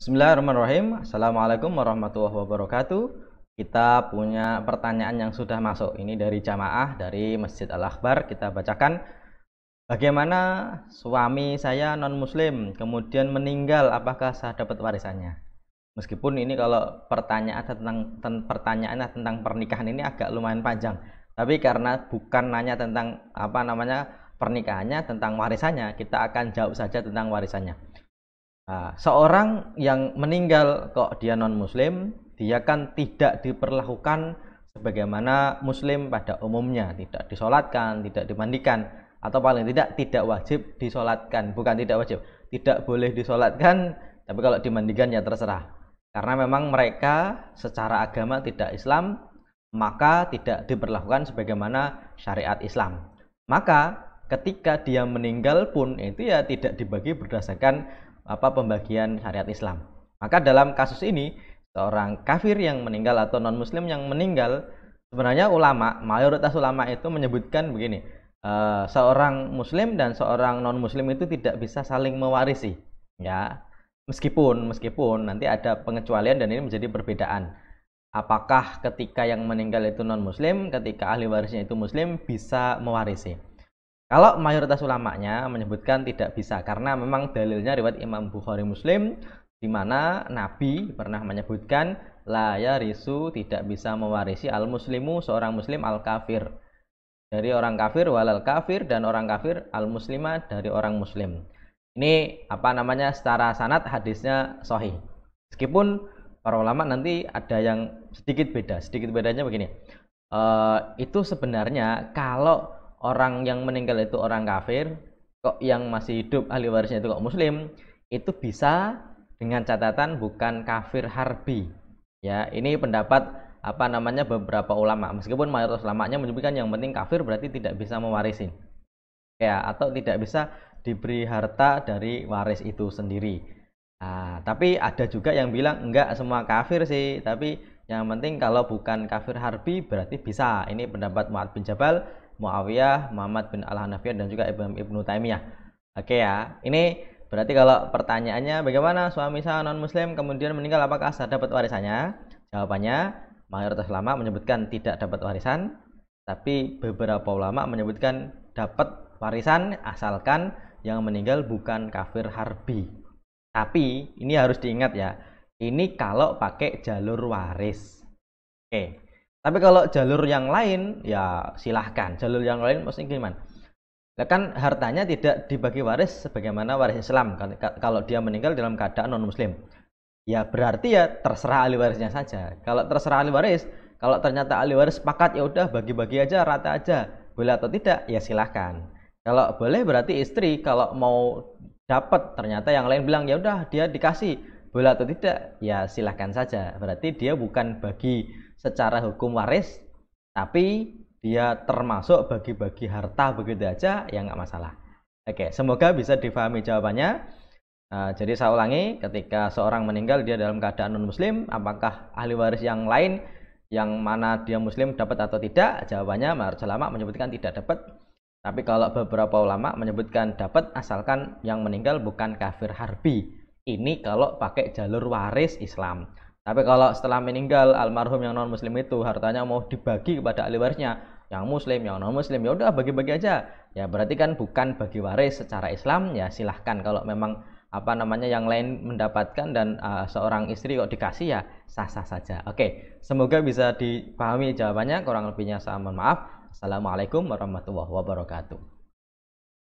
Bismillahirrahmanirrahim. Assalamualaikum warahmatullahi wabarakatuh. Kita punya pertanyaan yang sudah masuk. Ini dari jamaah dari Masjid Al-Akbar. Kita bacakan. Bagaimana suami saya non muslim kemudian meninggal, apakah saya dapat warisannya? Meskipun ini kalau pertanyaannya tentang pernikahan ini agak lumayan panjang. Tapi karena bukan nanya tentang pernikahannya, tentang warisannya, kita akan jawab saja tentang warisannya. Nah, seorang yang meninggal kok dia non muslim, dia kan tidak diperlakukan sebagaimana muslim pada umumnya, tidak disolatkan, tidak dimandikan, atau paling tidak wajib disolatkan. Bukan tidak wajib, tidak boleh disolatkan, tapi kalau dimandikan ya terserah. Karena memang mereka secara agama tidak Islam, maka tidak diperlakukan sebagaimana syariat Islam. Maka ketika dia meninggal pun itu ya tidak dibagi berdasarkan pembagian syariat Islam. Maka dalam kasus ini, seorang kafir yang meninggal atau non muslim yang meninggal, sebenarnya mayoritas ulama itu menyebutkan begini, seorang muslim dan seorang non muslim itu tidak bisa saling mewarisi, ya. Meskipun nanti ada pengecualian dan ini menjadi perbedaan. Apakah ketika yang meninggal itu non muslim, ketika ahli warisnya itu muslim, bisa mewarisi? Kalau mayoritas ulamanya menyebutkan tidak bisa, karena memang dalilnya riwayat Imam Bukhari Muslim, di mana Nabi pernah menyebutkan la yarisu, tidak bisa mewarisi al muslimu, seorang muslim, al kafir, dari orang kafir, walal kafir, dan orang kafir, al muslima, dari orang muslim. Ini secara sanad hadisnya sahih. Meskipun para ulama nanti ada yang sedikit bedanya begini. Itu sebenarnya kalau orang yang meninggal itu orang kafir, kok yang masih hidup ahli warisnya itu kok muslim, itu bisa dengan catatan bukan kafir harbi. Ya, ini pendapat beberapa ulama. Meskipun mayoritas ulamanya menyebutkan yang penting kafir berarti tidak bisa mewarisi. Ya, atau tidak bisa diberi harta dari waris itu sendiri. Nah, tapi ada juga yang bilang enggak semua kafir sih, tapi yang penting kalau bukan kafir harbi berarti bisa. Ini pendapat Mu'ad bin Jabal, Muawiyah, Muhammad bin Al-Hanafiyah, dan juga Ibnu Taimiyah. Oke ya, ini berarti kalau pertanyaannya bagaimana suami saya non muslim kemudian meninggal, apakah saya dapat warisannya? Jawabannya, mayoritas ulama menyebutkan tidak dapat warisan, tapi beberapa ulama menyebutkan dapat warisan asalkan yang meninggal bukan kafir harbi. Tapi ini harus diingat ya, ini kalau pakai jalur waris. Oke. Tapi kalau jalur yang lain ya silahkan. Jalur yang lain maksudnya gimana? Nah, kan hartanya tidak dibagi waris sebagaimana waris Islam. Kalau dia meninggal dalam keadaan non muslim, ya berarti ya terserah ahli warisnya saja. Kalau terserah ahli waris, kalau ternyata ahli waris sepakat ya udah bagi-bagi aja, rata aja, boleh atau tidak ya silahkan. Kalau boleh berarti istri kalau mau dapat ternyata yang lain bilang ya udah dia dikasih, boleh atau tidak ya silahkan saja. Berarti dia bukan bagi secara hukum waris, tapi dia termasuk bagi-bagi harta begitu aja ya nggak masalah. Oke, semoga bisa difahami jawabannya. Jadi saya ulangi, ketika seorang meninggal dia dalam keadaan non muslim, apakah ahli waris yang lain yang mana dia muslim dapat atau tidak? Jawabannya mayoritas ulama menyebutkan tidak dapat. Tapi kalau beberapa ulama menyebutkan dapat asalkan yang meninggal bukan kafir harbi. Ini kalau pakai jalur waris Islam. Tapi kalau setelah meninggal almarhum yang non muslim itu hartanya mau dibagi kepada ahli warisnya, yang muslim, yang non muslim, ya udah bagi-bagi aja. Ya berarti kan bukan bagi waris secara Islam, ya silahkan. Kalau memang yang lain mendapatkan dan seorang istri kok dikasih ya sah-sah saja. Oke, semoga bisa dipahami jawabannya. Kurang lebihnya saya mohon maaf. Assalamualaikum warahmatullahi wabarakatuh.